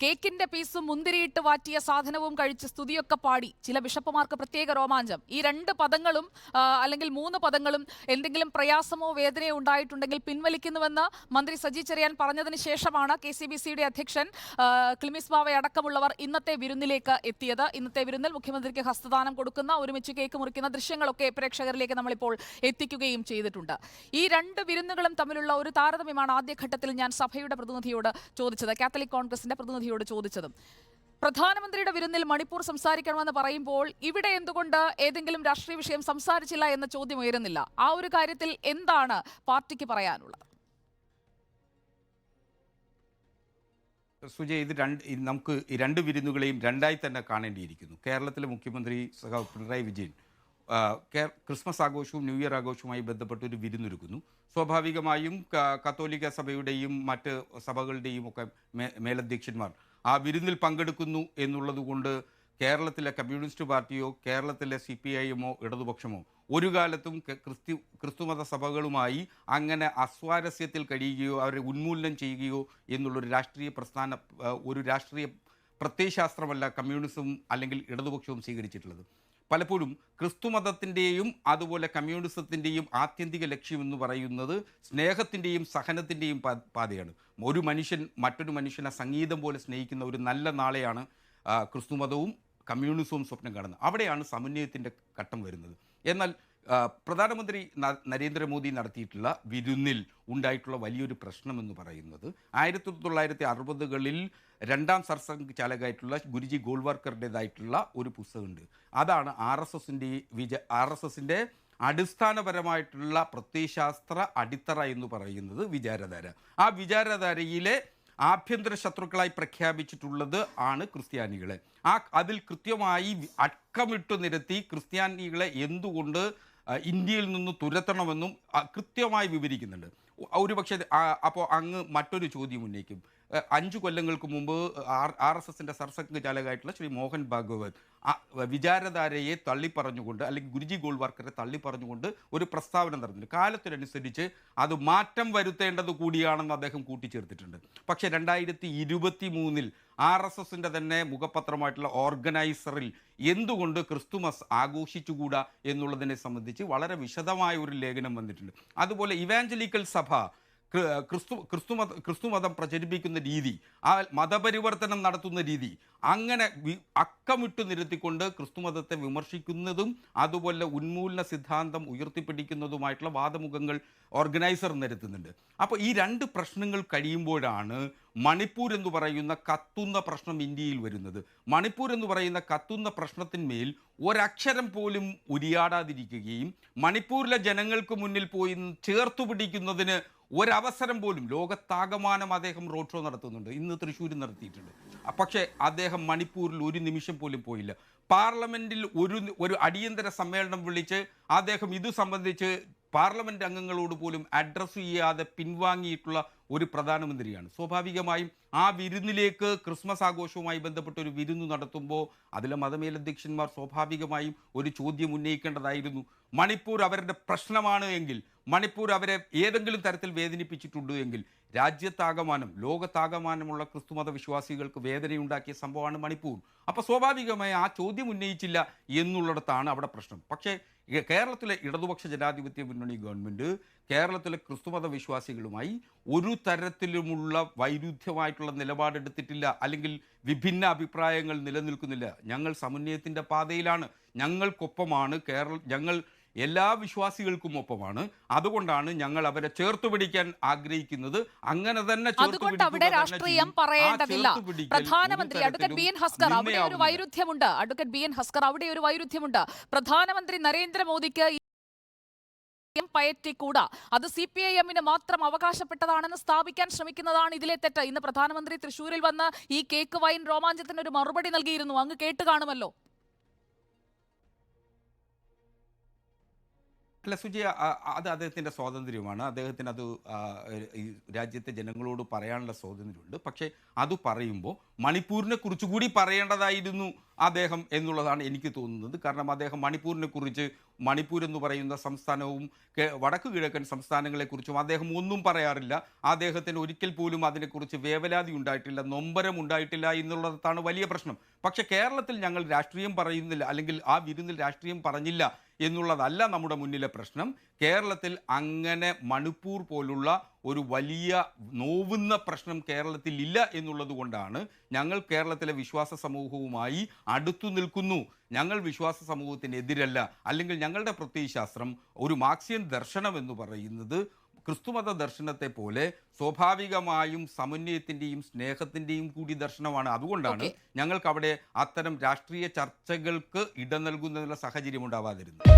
കേക്കിന്റെ പീസും മുന്തിരിയിട്ട് വാറ്റിയ സാധനവും കഴിച്ച് സ്തുതിയൊക്കെ പാടി ചില ബിഷപ്പുമാർക്ക് പ്രത്യേക രോമാഞ്ചം. ഈ രണ്ട് പദങ്ങളും അല്ലെങ്കിൽ മൂന്ന് പദങ്ങളും എന്തെങ്കിലും പ്രയാസമോ വേദനയോ ഉണ്ടായിട്ടുണ്ടെങ്കിൽ പിൻവലിക്കുന്നുവെന്ന് മന്ത്രി സജി ചെറിയാൻ പറഞ്ഞതിന് ശേഷമാണ് KCBCയുടെ അധ്യക്ഷൻ ക്ലിമിസ് ബാവ അടക്കമുള്ളവർ ഇന്നത്തെ വിരുന്നിലേക്ക് എത്തിയത്. ഇന്നത്തെ വിരുന്നിൽ മുഖ്യമന്ത്രിക്ക് ഹസ്തദാനം കൊടുക്കുന്ന, ഒരുമിച്ച് കേക്ക് മുറിക്കുന്ന ദൃശ്യങ്ങളൊക്കെ പ്രേക്ഷകരിലേക്ക് നമ്മളിപ്പോൾ എത്തിക്കുകയും ചെയ്തിട്ടുണ്ട്. ഈ രണ്ട് വിരുന്നുകളും തമ്മിലുള്ള ഒരു താരതമ്യമാണ് ആദ്യഘട്ടത്തിൽ ഞാൻ സഭയുടെ പ്രതിനിധിയോട് ചോദിച്ചത്, കാത്തലിക് കോൺഗ്രസിന്റെ പ്രതിനിധിയോട് ചോദിച്ചതും. പ്രധാനമന്ത്രിയുടെ വിരുന്നിൽ മണിപ്പൂർ സംസാരിക്കണമെന്ന് പറയുമ്പോൾ ഇവിടെ എന്തുകൊണ്ട് ഏതെങ്കിലും രാഷ്ട്രീയ വിഷയം സംസാരിച്ചില്ല എന്ന ചോദ്യം ഉയരുന്നില്ല. ആ ഒരു കാര്യത്തിൽ എന്താണ് പാർട്ടിക്ക് പറയാനുള്ളത്? സുജയ്, നമുക്ക് ഈ രണ്ട് വിരുന്നുകളെയും രണ്ടായി തന്നെ കാണേണ്ടിയിരിക്കുന്നു. കേരളത്തിലെ മുഖ്യമന്ത്രി പിണറായി വിജയൻ ക്രിസ്മസ് ആഘോഷവും ന്യൂ ഇയർ ആഘോഷവുമായി ബന്ധപ്പെട്ട് ഒരു വിരുന്നൊരുക്കുന്നു. സ്വാഭാവികമായും കത്തോലിക്ക സഭയുടെയും മറ്റ് സഭകളുടെയും ഒക്കെ മേലധ്യക്ഷന്മാർ ആ വിരുന്നിൽ പങ്കെടുക്കുന്നു എന്നുള്ളത് കൊണ്ട് കേരളത്തിലെ കമ്മ്യൂണിസ്റ്റ് പാർട്ടിയോ കേരളത്തിലെ CPIMോ ഇടതുപക്ഷമോ ഒരു കാലത്തും ക്രിസ്തുമത സഭകളുമായി അങ്ങനെ അസ്വാരസ്യത്തിൽ കഴിയുകയോ അവരെ ഉന്മൂലനം ചെയ്യുകയോ എന്നുള്ളൊരു ഒരു രാഷ്ട്രീയ പ്രത്യയശാസ്ത്രമല്ല കമ്മ്യൂണിസവും അല്ലെങ്കിൽ ഇടതുപക്ഷവും സ്വീകരിച്ചിട്ടുള്ളത്. പലപ്പോഴും ക്രിസ്തുമതത്തിൻ്റെയും അതുപോലെ കമ്മ്യൂണിസത്തിൻ്റെയും ആത്യന്തിക ലക്ഷ്യമെന്ന് പറയുന്നത് സ്നേഹത്തിൻ്റെയും സഹനത്തിൻ്റെയും പാതയാണ്. ഒരു മനുഷ്യൻ മറ്റൊരു മനുഷ്യനെ സംഗീതം പോലെ സ്നേഹിക്കുന്ന ഒരു നല്ല നാളെയാണ് ക്രിസ്തുമതവും കമ്മ്യൂണിസവും സ്വപ്നം കാണുന്നത്. അവിടെയാണ് സമന്വയത്തിൻ്റെ ഘട്ടം വരുന്നത്. എന്നാൽ പ്രധാനമന്ത്രി നരേന്ദ്രമോദി നടത്തിയിട്ടുള്ള വിരുന്നിൽ ഉണ്ടായിട്ടുള്ള വലിയൊരു പ്രശ്നമെന്ന് പറയുന്നത് 1960കളിൽ രണ്ടാം സർസംഘ് ചാലകമായിട്ടുള്ള ഗുരുജി ഗോൾവാർക്കറുടേതായിട്ടുള്ള ഒരു പുസ്തകമുണ്ട്. അതാണ് RSSൻ്റെ അടിസ്ഥാനപരമായിട്ടുള്ള പ്രത്യയശാസ്ത്ര അടിത്തറ എന്ന് പറയുന്നത് വിചാരധാര. ആ വിചാരധാരയിലെ ആഭ്യന്തര ശത്രുക്കളായി പ്രഖ്യാപിച്ചിട്ടുള്ളത് ആണ് ക്രിസ്ത്യാനികളെ. അതിൽ കൃത്യമായി അക്കമിട്ടു നിരത്തി ക്രിസ്ത്യാനികളെ എന്തുകൊണ്ട് ഇന്ത്യയിൽ നിന്ന് തുരത്തണമെന്നും കൃത്യമായി വിവരിക്കുന്നുണ്ട്. ഒരുപക്ഷെ അപ്പോൾ അങ്ങ് മറ്റൊരു ചോദ്യം ഉന്നയിക്കും. 5 കൊല്ലങ്ങൾക്ക് മുമ്പ് RSSൻ്റെ സർസംഘ് ചാലകമായിട്ടുള്ള ശ്രീ മോഹൻ ഭാഗവത് വിചാരധാരയെ തള്ളിപ്പറഞ്ഞുകൊണ്ട് അല്ലെങ്കിൽ ഗുരുജി ഗോൾവാർക്കറെ തള്ളിപ്പറഞ്ഞുകൊണ്ട് ഒരു പ്രസ്താവന നടന്നിട്ടുണ്ട്. കാലത്തിനനുസരിച്ച് അത് മാറ്റം വരുത്തേണ്ടത് കൂടിയാണെന്ന് അദ്ദേഹം കൂട്ടിച്ചേർത്തിട്ടുണ്ട്. പക്ഷേ 2023 RSSൻ്റെ തന്നെ മുഖപത്രമായിട്ടുള്ള ഓർഗനൈസറിൽ എന്തുകൊണ്ട് ക്രിസ്തുമസ് ആഘോഷിച്ചുകൂടാ എന്നുള്ളതിനെ സംബന്ധിച്ച് വളരെ വിശദമായ ഒരു ലേഖനം വന്നിട്ടുണ്ട്. അതുപോലെ ഇവാഞ്ചലിക്കൽ സഭ ക്രിസ്തുമതം പ്രചരിപ്പിക്കുന്ന രീതി, ആ മതപരിവർത്തനം നടത്തുന്ന രീതി, അങ്ങനെ അക്കമിട്ട് നിരത്തിക്കൊണ്ട് ക്രിസ്തുമതത്തെ വിമർശിക്കുന്നതും അതുപോലെ ഉന്മൂലന സിദ്ധാന്തം ഉയർത്തിപ്പിടിക്കുന്നതുമായിട്ടുള്ള വാദമുഖങ്ങൾ ഓർഗനൈസർ നിരത്തുന്നുണ്ട്. അപ്പോൾ ഈ രണ്ട് പ്രശ്നങ്ങൾ കഴിയുമ്പോഴാണ് മണിപ്പൂർ എന്ന് പറയുന്ന കത്തുന്ന പ്രശ്നം ഇന്ത്യയിൽ വരുന്നത്. മണിപ്പൂർ എന്ന് പറയുന്ന കത്തുന്ന പ്രശ്നത്തിന്മേൽ ഒരക്ഷരം പോലും ഉരിയാടാതിരിക്കുകയും മണിപ്പൂരിലെ ജനങ്ങൾക്ക് മുന്നിൽ പോയി ചേർത്തു പിടിക്കുന്നതിന് ഒരവസരം പോലും ലോകത്താകമാനം അദ്ദേഹം റോഡ് ഷോ നടത്തുന്നുണ്ട്. ഇന്ന് തൃശ്ശൂരിൽ നടത്തിയിട്ടുണ്ട്. പക്ഷേ അദ്ദേഹം മണിപ്പൂരിൽ ഒരു നിമിഷം പോലും പോയില്ല. പാർലമെൻറ്റിൽ ഒരു അടിയന്തര സമ്മേളനം വിളിച്ച് അദ്ദേഹം ഇത് സംബന്ധിച്ച് പാർലമെൻറ്റ് അംഗങ്ങളോട് പോലും അഡ്രസ്സ് ചെയ്യാതെ പിൻവാങ്ങിയിട്ടുള്ള ഒരു പ്രധാനമന്ത്രിയാണ്. സ്വാഭാവികമായും ആ വിരുന്നിലേക്ക് ക്രിസ്മസ് ആഘോഷവുമായി ബന്ധപ്പെട്ട് ഒരു വിരുന്ന് നടത്തുമ്പോൾ അതിലെ മതമേലധ്യക്ഷന്മാർ സ്വാഭാവികമായും ഒരു ചോദ്യം ഉന്നയിക്കേണ്ടതായിരുന്നു. മണിപ്പൂർ അവരുടെ പ്രശ്നമാണ് എങ്കിൽ, മണിപ്പൂർ അവരെ ഏതെങ്കിലും തരത്തിൽ വേദനിപ്പിച്ചിട്ടുണ്ട് എങ്കിൽ രാജ്യത്താകമാനം ലോകത്താകമാനമുള്ള ക്രിസ്തുമത വിശ്വാസികൾക്ക് വേദനയുണ്ടാക്കിയ സംഭവമാണ് മണിപ്പൂർ. അപ്പോൾ സ്വാഭാവികമായി ആ ചോദ്യം ഉന്നയിച്ചില്ല എന്നുള്ളിടത്താണ് അവിടെ പ്രശ്നം. പക്ഷേ കേരളത്തിലെ ഇടതുപക്ഷ ജനാധിപത്യ മുന്നണി ഗവൺമെൻറ് കേരളത്തിലെ ക്രിസ്തുമത വിശ്വാസികളുമായി ഒരു തരത്തിലുമുള്ള വൈരുദ്ധ്യമായിട്ടുള്ള നിലപാടെടുത്തിട്ടില്ല, അല്ലെങ്കിൽ വിഭിന്ന അഭിപ്രായങ്ങൾ നിലനിൽക്കുന്നില്ല. ഞങ്ങൾ സമന്വയത്തിൻ്റെ പാതയിലാണ്, ഞങ്ങൾക്കൊപ്പമാണ് ഞങ്ങൾ എല്ലാ വിശ്വാസികൾക്കും ഒപ്പമാണ്. അതുകൊണ്ടാണ് ഞങ്ങൾ അവരെ ചേർത്ത് പിടിക്കാൻ ആഗ്രഹിക്കുന്നത്. അങ്ങനെ തന്നെ അതുകൊണ്ട് അവിടെ രാഷ്ട്രീയം പറയേണ്ടതില്ല. പ്രധാനമന്ത്രി അഡ്വക്കേറ്റ് BN ഹസ്കർ, അവിടെ ഒരു വൈരുദ്ധ്യമുണ്ട്. അഡ്വക്കേറ്റ് BN ഹസ്കർ, അവിടെ ഒരു വൈരുദ്ധ്യമുണ്ട്. പ്രധാനമന്ത്രി നരേന്ദ്രമോദിക്ക് പയറ്റിക്കൂടാ, അത് CPIMന് മാത്രം അവകാശപ്പെട്ടതാണെന്ന് സ്ഥാപിക്കാൻ ശ്രമിക്കുന്നതാണ് ഇതിലെ തെറ്റ്. ഇന്ന് പ്രധാനമന്ത്രി തൃശ്ശൂരിൽ വന്ന് ഈ കേക്ക് വൈൻ രോമാഞ്ചത്തിന് ഒരു മറുപടി നൽകിയിരുന്നു. അങ്ങ് കേട്ട് കാണുമല്ലോ. അല്ല സുജയ, അത് അദ്ദേഹത്തിൻ്റെ സ്വാതന്ത്ര്യമാണ്. അദ്ദേഹത്തിന് അത് ഈ രാജ്യത്തെ ജനങ്ങളോട് പറയാനുള്ള സ്വാതന്ത്ര്യമുണ്ട്. പക്ഷേ അത് പറയുമ്പോൾ മണിപ്പൂരിനെ കുറിച്ചുകൂടി പറയേണ്ടതായിരുന്നു അദ്ദേഹം എന്നുള്ളതാണ് എനിക്ക് തോന്നുന്നത്. കാരണം അദ്ദേഹം മണിപ്പൂരിനെ കുറിച്ച്, മണിപ്പൂർ എന്ന് പറയുന്ന സംസ്ഥാനവും വടക്ക് കിഴക്കൻ സംസ്ഥാനങ്ങളെക്കുറിച്ചും അദ്ദേഹം ഒന്നും പറയാറില്ല. അദ്ദേഹത്തിന് ഒരിക്കൽ പോലും അതിനെക്കുറിച്ച് വേവലാതി ഉണ്ടായിട്ടില്ല, നൊമ്പരം ഉണ്ടായിട്ടില്ല എന്നുള്ളതാണ് വലിയ പ്രശ്നം. പക്ഷെ കേരളത്തിൽ ഞങ്ങൾ രാഷ്ട്രീയം പറയുന്നില്ല, അല്ലെങ്കിൽ ആ വിരുന്നിൽ രാഷ്ട്രീയം പറഞ്ഞില്ല എന്നുള്ളതല്ല നമ്മുടെ മുന്നിലെ പ്രശ്നം. കേരളത്തിൽ അങ്ങനെ മണിപ്പൂർ പോലുള്ള ഒരു വലിയ നോവുന്ന പ്രശ്നം കേരളത്തിൽ ഇല്ല എന്നുള്ളത് കൊണ്ടാണ് ഞങ്ങൾ കേരളത്തിലെ വിശ്വാസ സമൂഹവുമായി അടുത്തു നിൽക്കുന്നു. ഞങ്ങൾ വിശ്വാസ സമൂഹത്തിനെതിരല്ല. അല്ലെങ്കിൽ ഞങ്ങളുടെ പ്രത്യയശാസ്ത്രം, ഒരു മാർക്സിയൻ ദർശനം എന്ന് പറയുന്നത് ക്രിസ്തുമത ദർശനത്തെ പോലെ സ്വാഭാവികമായും സമന്വയത്തിൻ്റെയും സ്നേഹത്തിൻ്റെയും കൂടി ദർശനമാണ്. അതുകൊണ്ടാണ് ഞങ്ങൾക്ക് അവിടെ അത്തരം രാഷ്ട്രീയ ചർച്ചകൾക്ക് ഇട നൽകുന്നതിനുള്ള സാഹചര്യം ഉണ്ടാവാതിരുന്നത്.